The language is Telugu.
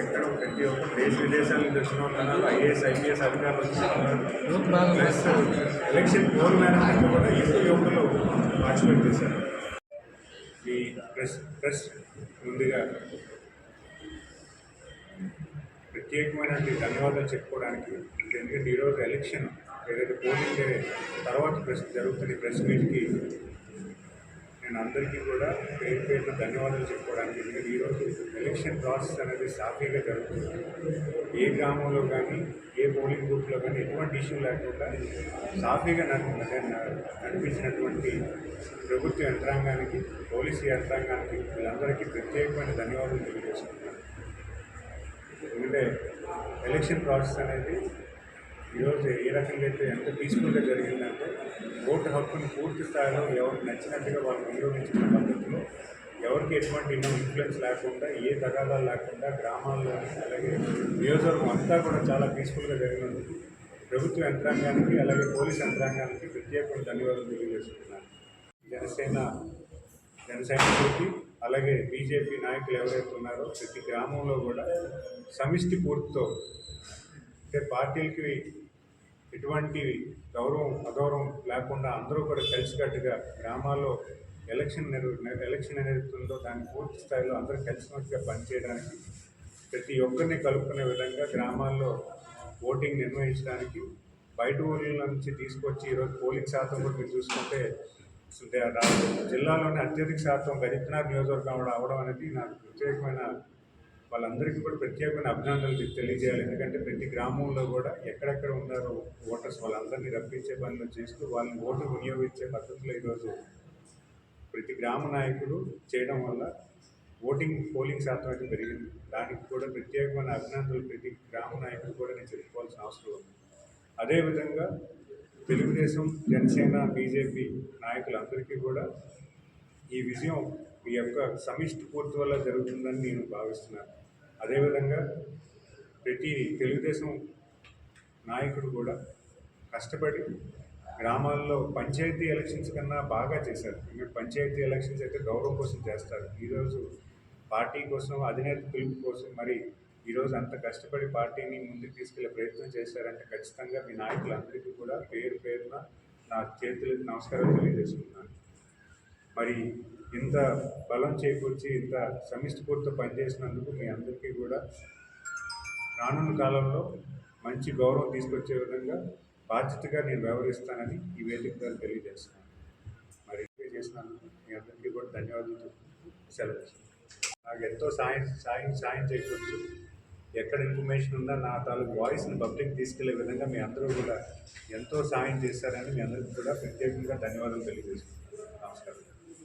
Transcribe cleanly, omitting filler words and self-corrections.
ఎక్కడ ప్రతి ఒక్క దేశ విదేశాల నుంచి వచ్చిన వాళ్ళు ఐఏఎస్ ఐపీఎస్ అధికారులు వచ్చిన ప్లస్ ఎలక్షన్ పోల్ మేనేజ్మెంట్ కూడా యువకులు పార్టిసిపేట్ చేశారు. ఈ ప్రెస్ ముందుగా ప్రత్యేకమైన ధన్యవాదాలు చెప్పుకోవడానికి, ఎందుకంటే ఈరోజు ఎలక్షన్ ఏదైతే పోలింగ్ తర్వాత జరుగుతున్న ప్రెస్ మీట్కి నేను అందరికీ కూడా పేరు పేరున ధన్యవాదాలు చెప్పుకోవడానికి. ఎందుకంటే ఈరోజు ఎలక్షన్ ప్రాసెస్ అనేది సాఫీగా జరుగుతుంది. ఏ గ్రామంలో కానీ ఏ పోలింగ్ బూత్లో కానీ ఎటువంటి ఇష్యూ లేకుండా సాఫీగా నడిపించినటువంటి ప్రభుత్వ యంత్రాంగానికి, పోలీసు యంత్రాంగానికి వీళ్ళందరికీ ప్రత్యేకమైన ధన్యవాదాలు తెలియజేసుకుంటున్నాను. ఎందుకంటే ఎలక్షన్ ప్రాసెస్ అనేది ఈరోజు ఏ రకంగా అయితే ఎంత పీస్ఫుల్గా జరిగిందంటే ఓటు హక్కును పూర్తి స్థాయిలో ఎవరికి నచ్చినట్టుగా వాళ్ళు వినియోగించుకున్న పద్ధతిలో ఎవరికి ఎటువంటి ఇన్ఫ్లుయెన్స్ లేకుండా, ఏ తగాదాలు లేకుండా గ్రామాల్లోని అలాగే నియోజకవర్గం అంతా కూడా చాలా పీస్ఫుల్గా జరిగినందుకు ప్రభుత్వ యంత్రాంగానికి అలాగే పోలీస్ యంత్రాంగానికి ప్రత్యేకమైన ధన్యవాదాలు తెలియజేస్తున్నాను. జనసైనికులకి అలాగే బీజేపీ నాయకులు ఎవరైతే ఉన్నారో ప్రతి గ్రామంలో కూడా సమిష్టి పూర్తితో, అంటే పార్టీలకి ఎటువంటి గౌరవం అగౌరవం లేకుండా అందరూ కూడా కలిసికట్టుగా గ్రామాల్లో ఎలక్షన్ ఏదైతుందో దాన్ని పూర్తి స్థాయిలో అందరూ కలిసికట్టుగా పనిచేయడానికి, ప్రతి ఒక్కరిని కలుపుకునే విధంగా గ్రామాల్లో ఓటింగ్ నిర్వహించడానికి బయట ఊళ్ళ నుంచి తీసుకొచ్చి ఈరోజు పోలింగ్ శాతం కూడా మీరు చూసుకుంటే జిల్లాలోనే అత్యధిక శాతం గరీబ్నగర్ నియోజకవర్గం అవడం అనేది నాకు ప్రత్యేకమైన, వాళ్ళందరికీ కూడా ప్రత్యేకమైన అభినందనలు తెలియజేయాలి. ఎందుకంటే ప్రతి గ్రామంలో కూడా ఎక్కడెక్కడ ఉన్నారో ఓటర్స్ వాళ్ళందరినీ రప్పించే పనులు చేస్తూ వాళ్ళని ఓటు వినియోగించే పద్ధతిలో ఈరోజు ప్రతి గ్రామ నాయకులు చేయడం వల్ల పోలింగ్ శాతం అయితే పెరిగింది. దానికి కూడా ప్రత్యేకమైన అభినందనలు ప్రతి గ్రామ నాయకులు కూడా నేను చెప్పుకోవాల్సిన అవసరం ఉంది. అదేవిధంగా తెలుగుదేశం, జనసేన, బీజేపీ నాయకులందరికీ కూడా ఈ విజయం ఈ యొక్క సమిష్టి పూర్తి వల్ల జరుగుతుందని నేను భావిస్తున్నాను. అదేవిధంగా ప్రతి తెలుగుదేశం నాయకుడు కూడా కష్టపడి గ్రామాల్లో పంచాయతీ ఎలక్షన్స్ కన్నా బాగా చేశారు. మీరు పంచాయతీ ఎలక్షన్స్ అయితే గౌరవం కోసం చేస్తారు. ఈరోజు పార్టీ కోసం, అధినేత పిలుపు కోసం మరి ఈరోజు అంత కష్టపడి పార్టీని ముందుకు తీసుకెళ్లే ప్రయత్నం చేశారంటే ఖచ్చితంగా మీ నాయకులందరికీ కూడా పేరు పేరున నా చేతులకి నమస్కారం తెలియజేసుకుంటున్నాను. మరి ఇంత బలం చేకూర్చి ఇంత సమిష్టిపూర్తితో పనిచేసినందుకు మీ అందరికీ కూడా రానున్న కాలంలో మంచి గౌరవం తీసుకొచ్చే విధంగా బాధ్యతగా నేను వ్యవహరిస్తానని ఈ వేదిక ద్వారా తెలియజేస్తున్నాను. మరి చేసినందుకు మీ అందరికీ కూడా ధన్యవాదాలు సెలవు. నాకు ఎంతో సాయం చేకూర్చు, ఎక్కడ ఇన్ఫర్మేషన్ ఉందా నా తాలూకు వాయిస్ని పబ్లిక్ తీసుకెళ్లే విధంగా మీ అందరూ కూడా ఎంతో సాయం చేశారని మీ అందరికీ కూడా ప్రత్యేకంగా ధన్యవాదాలు తెలియజేస్తున్నాను. నమస్కారం.